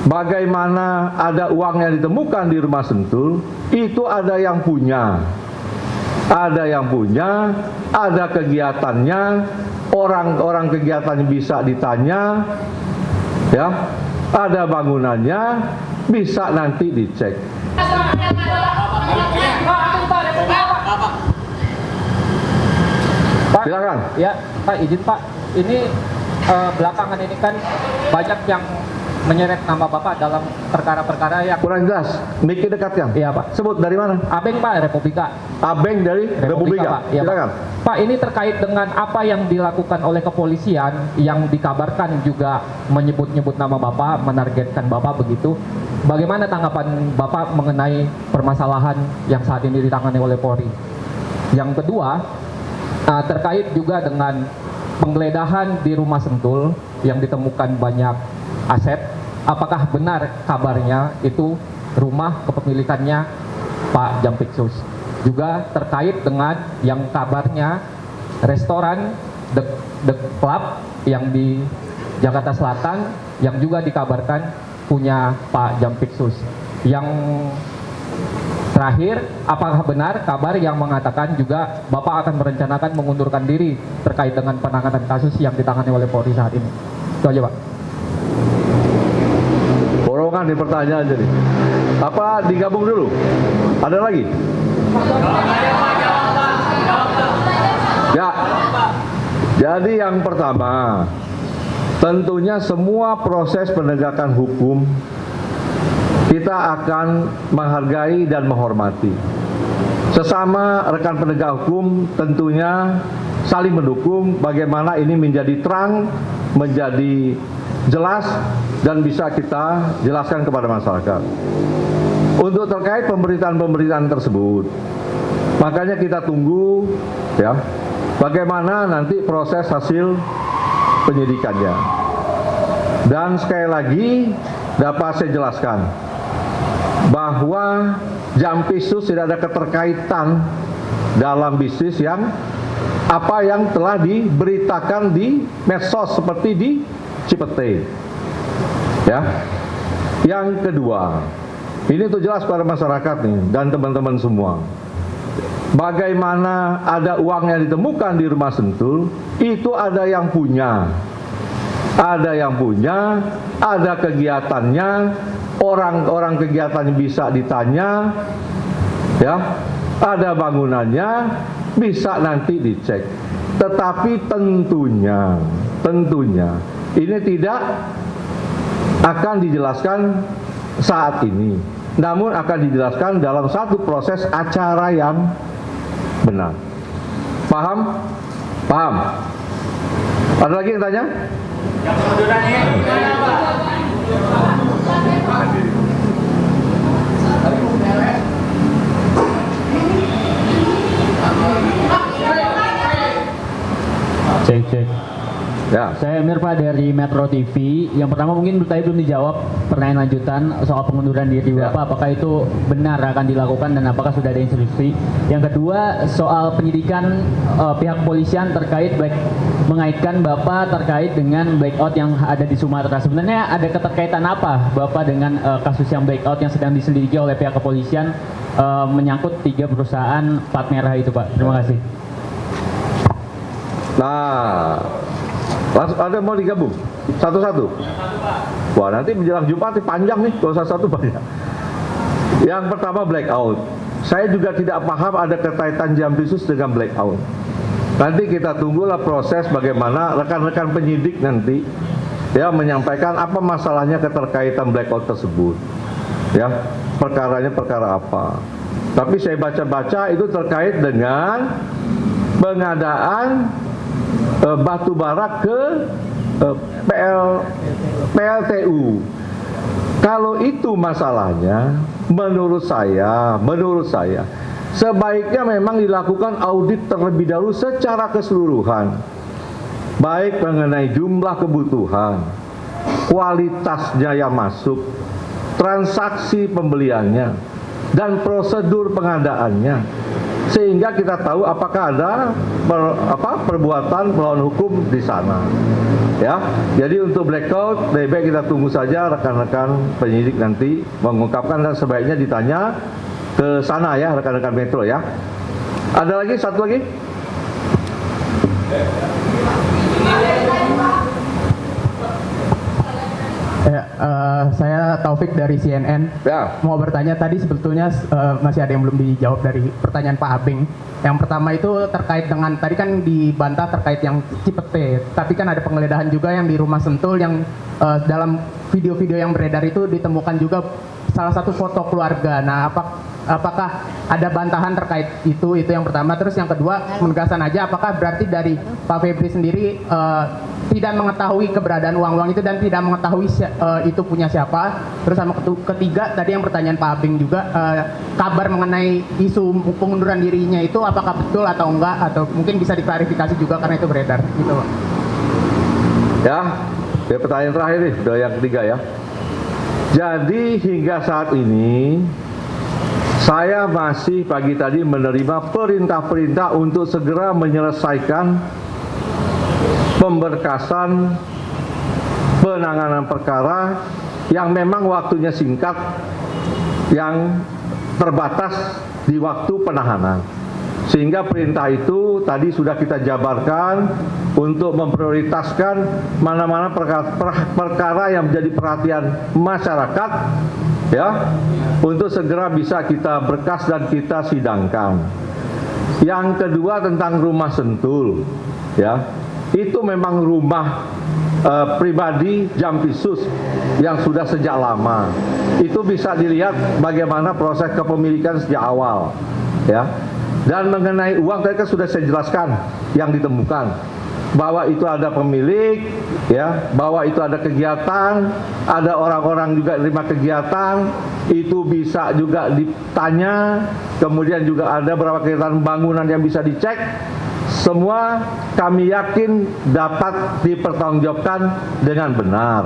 bagaimana ada uang yang ditemukan di rumah Sentul, itu ada yang punya. Ada yang punya, ada kegiatannya, orang-orang kegiatannya bisa ditanya, ya, ada bangunannya, bisa nanti dicek. Pak, silakan. Ya, Pak, izin Pak. Ini belakangan ini kan banyak yang menyeret nama Bapak dalam perkara-perkara yang Kurang jelas, mikir dekat yang. Iya, Pak. Sebut dari mana? Abeng, Pak, Republika. Abeng dari Republika. Pak. Ya, Silakan. Pak, ini terkait dengan apa yang dilakukan oleh kepolisian yang dikabarkan juga menyebut-nyebut nama Bapak, menargetkan Bapak begitu. Bagaimana tanggapan Bapak mengenai permasalahan yang saat ini ditangani oleh Polri? Yang kedua, terkait juga dengan penggeledahan di rumah Sentul yang ditemukan banyak aset, apakah benar kabarnya itu rumah kepemilikannya Pak Jampiksus? Juga terkait dengan yang kabarnya restoran The Club yang di Jakarta Selatan yang juga dikabarkan punya Pak Jampiksus. Yang terakhir, apakah benar kabar yang mengatakan juga Bapak akan merencanakan mengundurkan diri terkait dengan penanganan kasus yang ditangani oleh Polri saat ini? Itu aja, Pak. Borongan di pertanyaan jadi. Apa digabung dulu? Ada lagi? Ya. Jadi yang pertama, tentunya semua proses penegakan hukum kita akan menghargai dan menghormati. Sesama rekan penegak hukum tentunya saling mendukung bagaimana ini menjadi terang, menjadi jelas dan bisa kita jelaskan kepada masyarakat. Untuk terkait pemberitaan-pemberitaan tersebut, makanya kita tunggu ya bagaimana nanti proses hasil penyidikannya. Dan sekali lagi dapat saya jelaskan bahwa Jampiksus tidak ada keterkaitan dalam bisnis yang apa yang telah diberitakan di medsos seperti di Cipete. Ya. Yang kedua, ini tuh jelas pada masyarakat nih dan teman-teman semua. Bagaimana ada uang yang ditemukan di rumah Sentul, itu ada yang punya. Ada yang punya, ada kegiatannya, orang-orang kegiatannya bisa ditanya, ya, ada bangunannya, bisa nanti dicek. Tetapi tentunya ini tidak akan dijelaskan saat ini, namun akan dijelaskan dalam satu proses acara yang benar. Paham? Paham? Ada lagi yang tanya? Cek. Ya. Saya Emir, Pak, dari Metro TV. Yang pertama mungkin tadi belum dijawab pertanyaan lanjutan soal pengunduran diri Bapak, apakah itu benar akan dilakukan dan apakah sudah ada instruksi. Yang kedua soal penyidikan pihak polisian terkait mengaitkan Bapak terkait dengan blackout yang ada di Sumatera. Sebenarnya ada keterkaitan apa Bapak dengan kasus yang blackout yang sedang diselidiki oleh pihak kepolisian menyangkut 3 perusahaan plat merah itu, Pak? Terima kasih. Nah, ada mau digabung satu-satu? Wah, nanti menjelang Jumat panjang nih, kalau satu-satu banyak. Yang pertama blackout. Saya juga tidak paham ada keterkaitan Jampiksus dengan blackout. Nanti kita tunggulah proses bagaimana rekan-rekan penyidik nanti ya menyampaikan apa masalahnya keterkaitan blackout tersebut. Ya, perkaranya perkara apa. Tapi saya baca-baca itu terkait dengan pengadaan batu bara ke PLTU. Kalau itu masalahnya, menurut saya sebaiknya memang dilakukan audit terlebih dahulu secara keseluruhan, baik mengenai jumlah kebutuhan, kualitasnya yang masuk, transaksi pembeliannya, dan prosedur pengadaannya, sehingga kita tahu apakah ada perbuatan melawan hukum di sana. Ya, jadi untuk blackout lebih baik kita tunggu saja rekan-rekan penyidik nanti mengungkapkan, dan sebaiknya ditanya ke sana ya rekan-rekan Metro ya. Ada lagi satu lagi? Ya, saya Taufik dari CNN. Ya. Mau bertanya tadi sebetulnya masih ada yang belum dijawab dari pertanyaan Pak Abing. Yang pertama itu terkait dengan tadi kan dibantah terkait yang Cipete, tapi kan ada penggeledahan juga yang di Rumah Sentul yang dalam video-video yang beredar itu ditemukan juga salah satu foto keluarga. Nah, apakah ada bantahan terkait itu yang pertama. Terus yang kedua, penegasan aja apakah berarti dari Pak Febri sendiri tidak mengetahui keberadaan uang-uang itu dan tidak mengetahui itu punya siapa. Terus sama ketiga tadi yang pertanyaan Pak Abing juga, kabar mengenai isu pengunduran dirinya itu apakah betul atau enggak, atau mungkin bisa diklarifikasi juga karena itu beredar gitu Pak. Ya, pertanyaan terakhir nih, udah yang ketiga ya. Jadi hingga saat ini saya masih pagi tadi menerima perintah-perintah untuk segera menyelesaikan pemberkasan penanganan perkara yang memang waktunya singkat, yang terbatas di waktu penahanan. Sehingga perintah itu tadi sudah kita jabarkan untuk memprioritaskan mana-mana perkara yang menjadi perhatian masyarakat ya, untuk segera bisa kita berkas dan kita sidangkan. Yang kedua tentang Rumah Sentul ya, itu memang rumah pribadi Jampitsus yang sudah sejak lama. Itu bisa dilihat bagaimana proses kepemilikan sejak awal ya. Dan mengenai uang tadi kan sudah saya jelaskan yang ditemukan, bahwa itu ada pemilik ya, bahwa itu ada kegiatan, ada orang-orang juga terima kegiatan, itu bisa juga ditanya, kemudian juga ada beberapa kegiatan bangunan yang bisa dicek. Semua kami yakin dapat dipertanggungjawabkan dengan benar,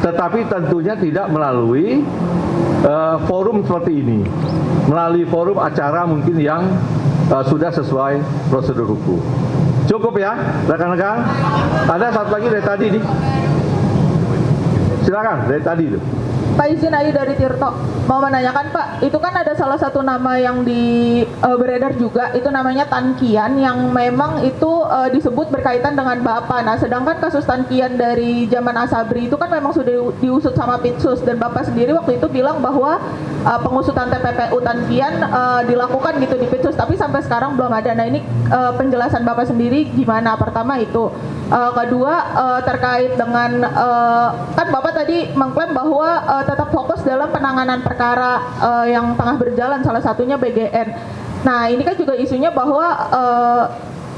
tetapi tentunya tidak melalui forum seperti ini, melalui forum acara mungkin yang sudah sesuai prosedur hukum. Cukup ya rekan-rekan. Ada satu lagi dari tadi nih, silakan dari tadi itu. Pak, izin Ayu dari Tirto mau menanyakan Pak, itu kan ada salah satu nama yang beredar juga, itu namanya Tan Kian, yang memang itu disebut berkaitan dengan Bapak. Nah, sedangkan kasus Tan Kian dari zaman Asabri itu kan memang sudah diusut sama Pitsus, dan Bapak sendiri waktu itu bilang bahwa pengusutan TPPU Tan Kian dilakukan gitu di Pitsus, tapi sampai sekarang belum ada. Nah, ini penjelasan Bapak sendiri gimana? Pertama itu. Kedua terkait dengan kan Bapak tadi mengklaim bahwa tetap fokus dalam penanganan perkara yang tengah berjalan, salah satunya BGN. Nah, ini kan juga isunya bahwa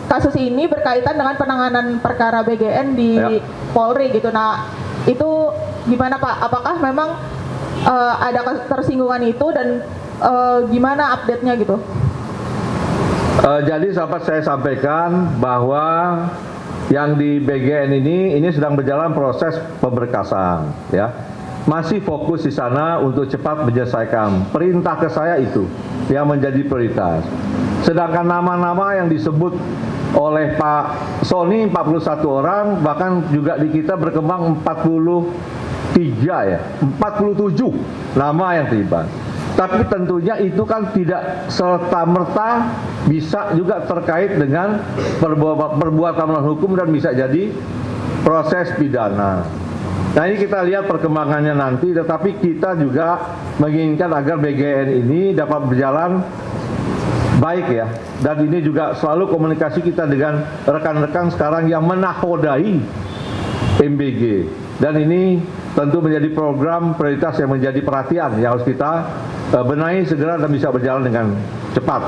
kasus ini berkaitan dengan penanganan perkara BGN di Polri gitu. Nah, itu gimana Pak? Apakah memang ada ketersinggungan itu, dan gimana update-nya gitu? Jadi dapat saya sampaikan bahwa yang di BGN ini sedang berjalan proses pemberkasan ya. Masih fokus di sana untuk cepat menyelesaikan. Perintah ke saya itu yang menjadi prioritas. Sedangkan nama-nama yang disebut oleh Pak Sony 41 orang, bahkan juga di kita berkembang 43 ya, 47 nama yang terlibat. Tapi tentunya itu kan tidak serta-merta bisa juga terkait dengan perbuatan melawan hukum dan bisa jadi proses pidana. Nah, ini kita lihat perkembangannya nanti, tetapi kita juga menginginkan agar BGN ini dapat berjalan baik ya. Dan ini juga selalu komunikasi kita dengan rekan-rekan sekarang yang menakodai MBG. Dan ini tentu menjadi program prioritas yang menjadi perhatian yang harus kita benahi segera dan bisa berjalan dengan cepat.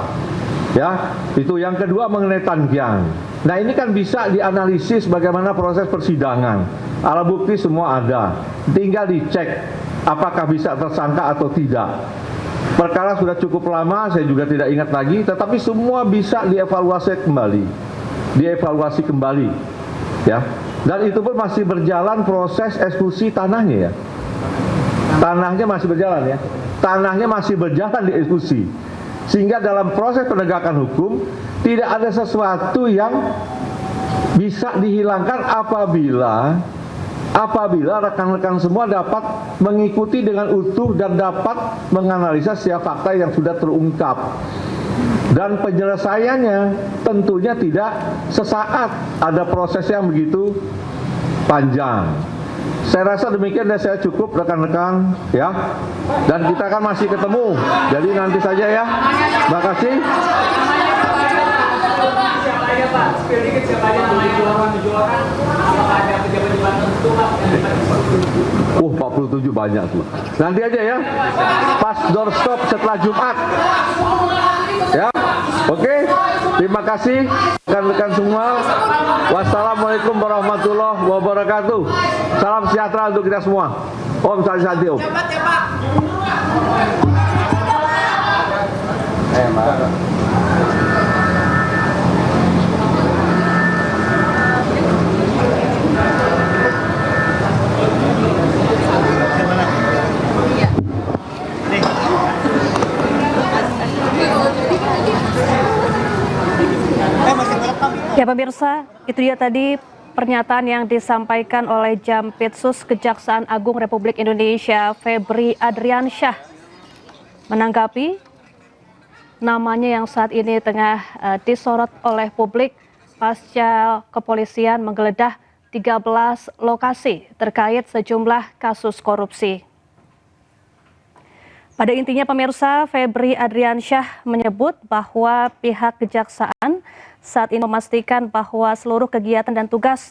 Ya, itu yang kedua mengenai Tan Kian. Nah, ini kan bisa dianalisis bagaimana proses persidangan. Alat bukti semua ada, tinggal dicek apakah bisa tersangka atau tidak. Perkara sudah cukup lama, saya juga tidak ingat lagi, tetapi semua bisa dievaluasi kembali, ya. Dan itu pun masih berjalan proses eksekusi tanahnya ya. Tanahnya masih berjalan ya. Tanahnya masih berjalan dieksekusi. Sehingga dalam proses penegakan hukum tidak ada sesuatu yang bisa dihilangkan apabila rekan-rekan semua dapat mengikuti dengan utuh dan dapat menganalisa setiap fakta yang sudah terungkap. Dan penyelesaiannya tentunya tidak sesaat, ada proses yang begitu panjang. Saya rasa demikian dan saya cukup rekan-rekan ya. Dan kita akan masih ketemu. Jadi nanti saja ya. Terima kasih. 47 banyak tuh. Nanti aja ya. Pas doorstop setelah Jumat. Ya. Oke. Terima kasih rekan-rekan semua. Wassalamualaikum warahmatullahi wabarakatuh. Salam sejahtera untuk kita semua. Om Santi Om. Ya pemirsa, itu dia tadi pernyataan yang disampaikan oleh Jampitsus Kejaksaan Agung Republik Indonesia Febri Adriansyah menanggapi namanya yang saat ini tengah disorot oleh publik pasca kepolisian menggeledah 13 lokasi terkait sejumlah kasus korupsi. Pada intinya pemirsa, Febri Adriansyah menyebut bahwa pihak kejaksaan saat ini memastikan bahwa seluruh kegiatan dan tugas